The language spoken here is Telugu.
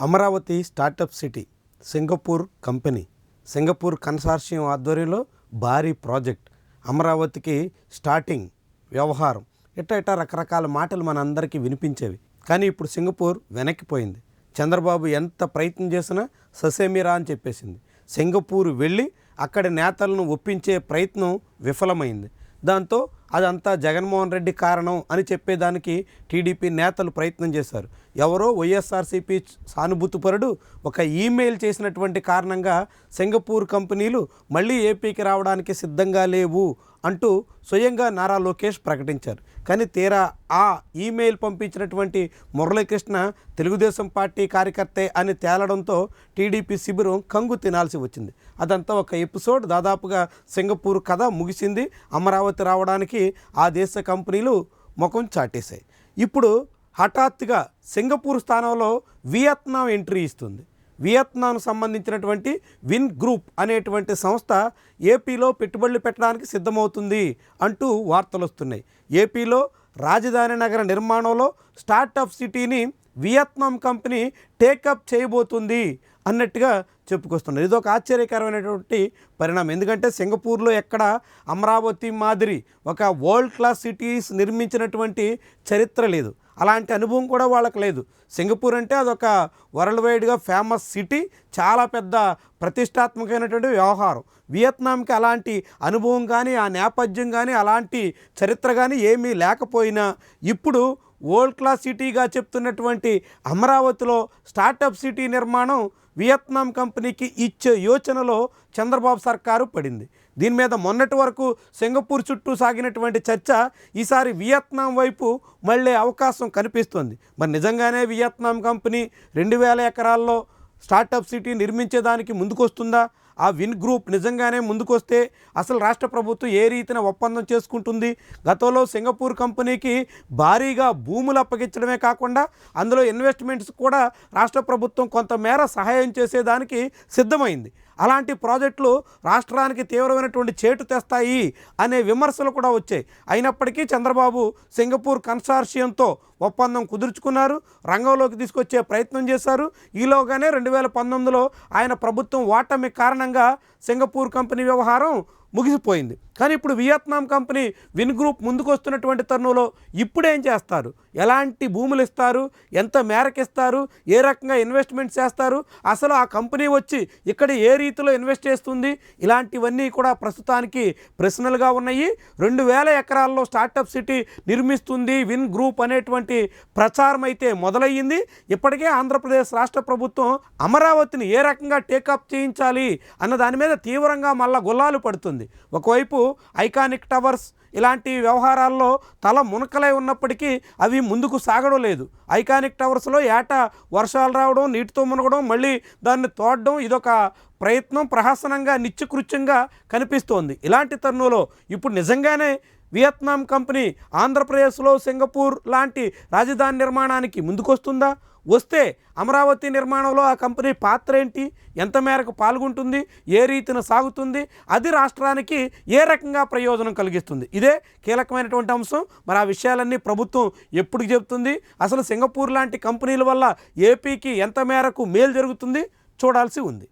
Amaravati startup city Singapore company Singapore consortium ఆధ్వర్యంలో భారీ ప్రాజెక్ట్ అమరావతికి స్టార్టింగ్ వ్యవహారం ఇట్లా రకరకాల మాటలు మనందరికీ వినిపించేవి. కానీ ఇప్పుడు సింగపూర్ వెనక్కిపోయింది. చంద్రబాబు ఎంత ప్రయత్నం చేసినా ససేమిరా అని చెప్పేసింది. సింగపూర్ వెళ్ళి అక్కడి నేతలను ఒప్పించే ప్రయత్నం విఫలమైంది. దాంతో అదంతా జగన్మోహన్ రెడ్డి కారణం అని చెప్పేదానికి టీడీపీ నేతలు ప్రయత్నం చేశారు. ఎవరో వైఎస్ఆర్సీపీ సానుభూతిపరుడు ఒక ఈమెయిల్ చేసినటువంటి కారణంగా సింగపూర్ కంపెనీలు మళ్ళీ ఏపీకి రావడానికి సిద్ధంగా లేవు అంటూ స్వయంగా నారా లోకేష్ ప్రకటించారు. కానీ తీరా ఆ ఈమెయిల్ పంపించినటువంటి మురళీకృష్ణ తెలుగుదేశం పార్టీ కార్యకర్తే అని తేలడంతో టీడీపీ శిబిరం కంగు తినాల్సి వచ్చింది. అదంతా ఒక ఎపిసోడ్. దాదాపుగా సింగపూర్ కథ ముగిసింది. అమరావతి రావడానికి ఆ దేశ కంపెనీలు ముఖం చాటేశాయి. ఇప్పుడు హఠాత్తుగా సింగపూర్ స్థానంలో వియత్నాం ఎంట్రీ ఇస్తుంది. వియత్నాంకు సంబంధించినటువంటి విన్ గ్రూప్ అనేటువంటి సంస్థ ఏపీలో పెట్టుబడులు పెట్టడానికి సిద్ధమవుతుంది అంటూ వార్తలు వస్తున్నాయి. ఏపీలో రాజధాని నగర నిర్మాణంలో స్టార్టప్ సిటీని వియత్నాం కంపెనీ టేకప్ చేయబోతుంది అన్నట్టుగా చెప్పుకొస్తున్నారు. ఇది ఒక ఆశ్చర్యకరమైనటువంటి పరిణామం. ఎందుకంటే సింగపూర్లో ఎక్కడ అమరావతి మాదిరి ఒక వరల్డ్ క్లాస్ సిటీస్ నిర్మించినటువంటి చరిత్ర లేదు. అలాంటి అనుభవం కూడా వాళ్ళకి లేదు. సింగపూర్ అంటే అదొక వరల్డ్ వైడ్గా ఫేమస్ సిటీ, చాలా పెద్ద ప్రతిష్టాత్మకమైనటువంటి వ్యవహారం. వియత్నాంకి అలాంటి అనుభవం కానీ ఆ నేపథ్యం కానీ అలాంటి చరిత్ర కానీ ఏమీ లేకపోయినా ఇప్పుడు వరల్డ్ క్లాస్ సిటీగా చెప్తున్నటువంటి అమరావతిలో స్టార్టప్ సిటీ నిర్మాణం వియత్నాం కంపెనీకి ఇచ్చే యోచనలో చంద్రబాబు సర్కారు పడింది. దీని మీద మొన్నటి వరకు సింగపూర్ చుట్టూ సాగినటువంటి చర్చ ఈసారి వియత్నాం వైపు మళ్ళీ అవకాశం కనిపిస్తుంది. మరి నిజంగానే వియత్నాం కంపెనీ 2000 ఎకరాల్లో స్టార్టప్ సిటీ నిర్మించేదానికి ముందుకొస్తుందా? ఆ విన్ గ్రూప్ నిజంగానే ముందుకొస్తే అసలు రాష్ట్ర ప్రభుత్వం ఏ రీతిన ఒప్పందం చేసుకుంటుంది? గతంలో సింగపూర్ కంపెనీకి భారీగా భూములు అప్పగించడమే కాకుండా అందులో ఇన్వెస్ట్మెంట్స్ కూడా రాష్ట్ర ప్రభుత్వం కొంతమేర సహాయం చేసేదానికి సిద్ధమైంది. అలాంటి ప్రాజెక్టులు రాష్ట్రానికి తీవ్రమైనటువంటి చేటు తెస్తాయి అనే విమర్శలు కూడా వచ్చాయి. అయినప్పటికీ చంద్రబాబు సింగపూర్ కన్సార్షియంతో ఒప్పందం కుదుర్చుకున్నారు, రంగంలోకి తీసుకొచ్చే ప్రయత్నం చేశారు. ఈలోగానే 2019లో ఆయన ప్రభుత్వం ఓటమి కారణంగా సింగపూర్ కంపెనీ వ్యవహారం ముగిసిపోయింది. కానీ ఇప్పుడు వియత్నాం కంపెనీ విన్ గ్రూప్ ముందుకు వస్తున్నటువంటి తరుణంలో ఇప్పుడేం చేస్తారు? ఎలాంటి భూములు ఇస్తారు? ఎంత మేరకు ఇస్తారు? ఏ రకంగా ఇన్వెస్ట్మెంట్ చేస్తారు? అసలు ఆ కంపెనీ వచ్చి ఇక్కడ ఏ రీతిలో ఇన్వెస్ట్ చేస్తుంది? ఇలాంటివన్నీ కూడా ప్రస్తుతానికి ప్రశ్నలుగా ఉన్నాయి. 2000 ఎకరాల్లో స్టార్టప్ సిటీ నిర్మిస్తుంది విన్ గ్రూప్ అనేటువంటి ప్రచారం అయితే మొదలయ్యింది. ఇప్పటికే ఆంధ్రప్రదేశ్ రాష్ట్ర ప్రభుత్వం అమరావతిని ఏ రకంగా టేకప్ చేయించాలి అన్న దాని మీద తీవ్రంగా మళ్ళా గుల్లాలు పడుతుంది. ఒకవైపు ఐకానిక్ టవర్స్ ఇలాంటి వ్యవహారాల్లో తల మునకలై ఉన్నప్పటికీ అవి ముందుకు సాగడం లేదు. ఐకానిక్ టవర్స్లో ఏటా వర్షాలు రావడం, నీటితో మునగడం, మళ్ళీ దాన్ని తోడడం ఇదొక ప్రయత్నం ప్రహసనంగా నిత్యకృత్యంగా కనిపిస్తోంది. ఇలాంటి తరుణంలో ఇప్పుడు నిజంగానే వియత్నాం కంపెనీ ఆంధ్రప్రదేశ్లో సింగపూర్ లాంటి రాజధాని నిర్మాణానికి ముందుకొస్తుందా? వస్తే అమరావతి నిర్మాణంలో ఆ కంపెనీ పాత్ర ఏంటి? ఎంత మేరకు పాల్గొంటుంది? ఏ రీతిన సాగుతుంది? అది రాష్ట్రానికి ఏ రకంగా ప్రయోజనం కలిగిస్తుంది? ఇదే కీలకమైనటువంటి అంశం. మరి ఆ విషయాలన్నీ ప్రభుత్వం ఎప్పుడు చెబుతుంది? అసలు సింగపూర్ లాంటి కంపెనీల వల్ల ఏపీకి ఎంత మేరకు మేలు జరుగుతుంది? చూడాల్సి ఉంది.